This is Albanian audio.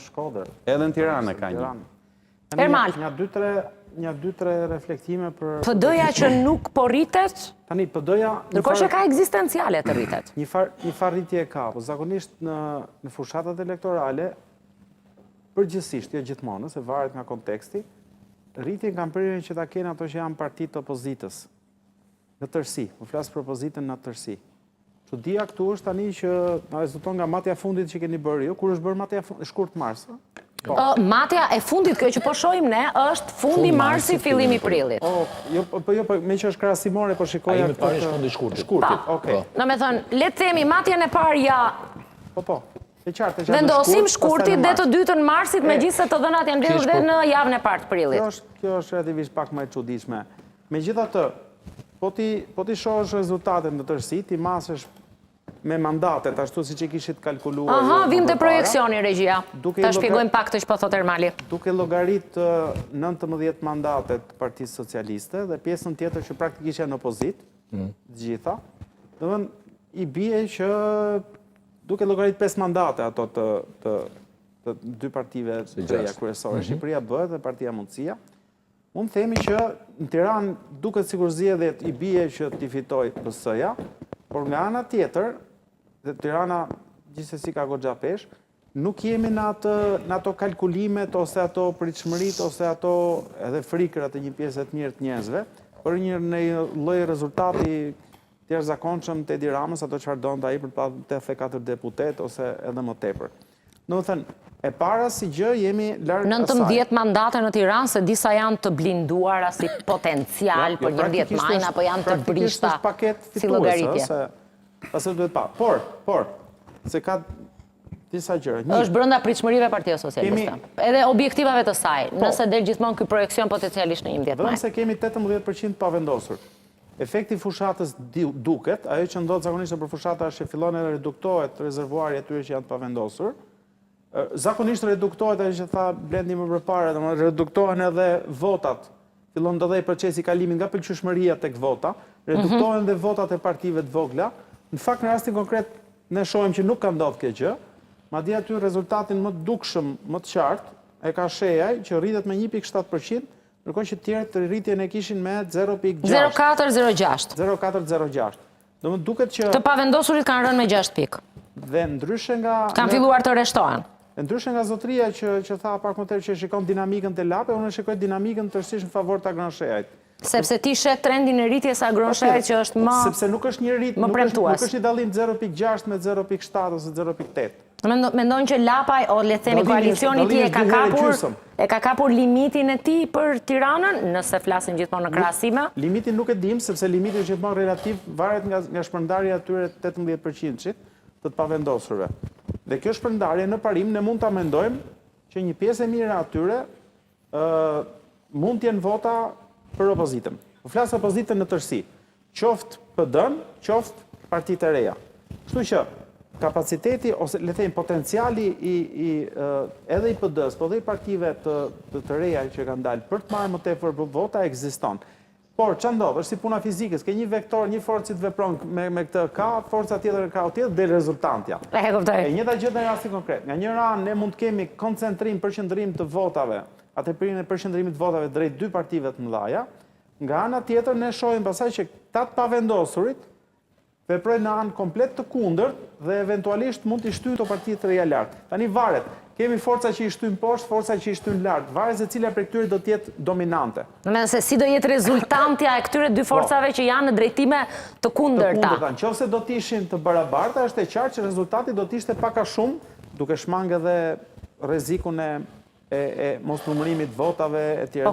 Shkodër. Edhe në Tiranë ka një. Ermal. Një 2-3 reflektime për... PD-ja që nuk po rritet, Tani, PD-ja... ndërkohë që ka ekzistenciale të rritet. Një far rritje e ka, po zakonisht në fushatat elektorale, përgjithsisht, jo gjithmonë, se varet nga konteksti, rritjen kanë prirën që ta kenë ato që janë partitë opozitës. Në tërsi, më flasë për opozitën në tërsi. Çudia këtu është tani që na rezulton nga matja fundit që keni bërë ju, kur është bërë matja fundit, shkurt mars, matja e fundit, kjo që po shohim ne, është fundi marsi, fillimi prillit. Me që është krahasimore, po shikoja... A ime parë është fundi shkurtit. Shkurtit, okej. Në me thënë, le të themi, matjen e parë ja... Po, e qartë. Vendosim shkurtit dhe të dytën marsit, megjithëse të dhënat janë mbledhur dhe në javën e parë të prillit. Kjo është relativisht pak më e çuditshme. Megjithatë, po ti shohësh rezultatet në tërësi, ti masesh me mandatet, ashtu si që kishit kalkuluar... Aha, vim të projekcioni, regjia. Ta shpjegojmë pak të që po thot Ermali. Duke llogarit 19 mandatet Partisë Socialiste dhe pjesën tjetër që praktikisht janë opozit, gjitha, dhe i bie që duke llogarit 5 mandate ato të dy partive të treja kryesore, Shqipëria Bëhet dhe Partia Mundësia, unë themi që në Tiranë duket sikur zgjedhjet i bie që t'i fitoj PS-ja, por nga ana tjetër, dhe Tirana gjithsesi ka goxha pesh, nuk jemi në ato kalkulimet ose ato pritshmërit ose ato edhe frikrat e një pjesë të mirë të njerëzve, për një lloj rezultati të jashtëzakonshëm të Edi Ramës, ato çfarë donte ai për 84 deputet ose edhe më tepër. Domethënë, e para si gjë jemi larg asaj. 19 mandate në Tiranë, se disa janë të blinduara si potencial për 11 majnë, apo janë të brishta si llogaritje. Pastaj duhet pa. Por, se ka disa gjëra. Është brenda pritshmërive Partia Socialiste. Edhe objektivave të saj, nëse del gjithmonë ky projekcion potencialisht në 11 maj. Vetëm se kemi 18% pavendosur. Efekti fushatës duket, ajo që ndodh zakonisht për fushata është që fillon edhe reduktohet rezervuari atyre që janë të pavendosur. Zakonisht reduktohet ajo që tha Blendi më përpara, domethënë reduktohen edhe votat. Fillon ndodhej procesi i kalimit nga pëlqyeshmëria tek vota, reduktohen dhe votat e partive të vogla. Në fakt, në rastin konkret, ne shohim që nuk ka ndodhur kjo gjë, madje aty rezultatin më të dukshëm, më të qartë, e ka Shejaj, që rritet me 1.7%, ndërkohë që të tjerët rritjen e kishin me 0.6. 0.406. 0.406. Domethënë duket që të pavendosurit kanë rënë me 6 pikë. Dhe ndryshe nga kanë filluar të rreshtohen. Ndryshe nga zotëria që tha pak më tepër që shikon dinamikën të lape, unë shikoj dinamikën tërësisht në favor të Agron Shejajit. Sepse ti shet trendin e rritjes Agron Shejajit që është më sepse nuk është një rritje, nuk është një dallim 0.6 me 0.7 ose 0.8. Mendojnë që lapaj, o le të themi koalicioni ti e ka kapur limitin e tij për Tiranën, nëse flasim gjithmonë në krahasime? Limitin nuk e dim, sepse limiti është gjithmonë relativ, varet nga shpërndarja atyre 18% të pavendosurve. Dhe kjo shpërndarje në parim ne mund ta mendojmë që një pjesë e mirë atyre mund të jenë vota për opozitën. Po flas opozitën në tërësi, qoftë PD-n, qoftë partitë e reja. Kështu që kapaciteti ose le të themi potenciali edhe i PD-s, po dhe i partive të reja që kanë dalë për të marrë më tepër vota ekziston. Por ç'a ndodh, është si puna fizikës, ke një vektor, një forcë që vepron me këtë ka, forca tjetër ka tjetër del rezultantja. E kuptoj. E njëjta gjë në rastin konkret. Nga njëra anë ne mund të kemi koncentrim, përqendrim të votave, atë periudhën e përqendrimit të votave drejt dy partive të mëdha. Nga ana tjetër ne shohim pasaj që ta të pavendosurit veprojnë në anë komplet të kundërt dhe eventualisht mund të shtyjnë të partitë të reja lart. Tani varet. Kemi forca që i shtyjnë poshtë, forca që i shtyjnë lart. Varet se cila prej këtyre do të jetë dominante. Se si do jetë rezultantja e këtyre dy forcave që janë në drejtime të kundërta. Nëse do të ishin të barabarta, është e qartë që rezultati do të ishte pak a shumë, duke shmangë edhe rrezikun e mosnumërimit votave etj.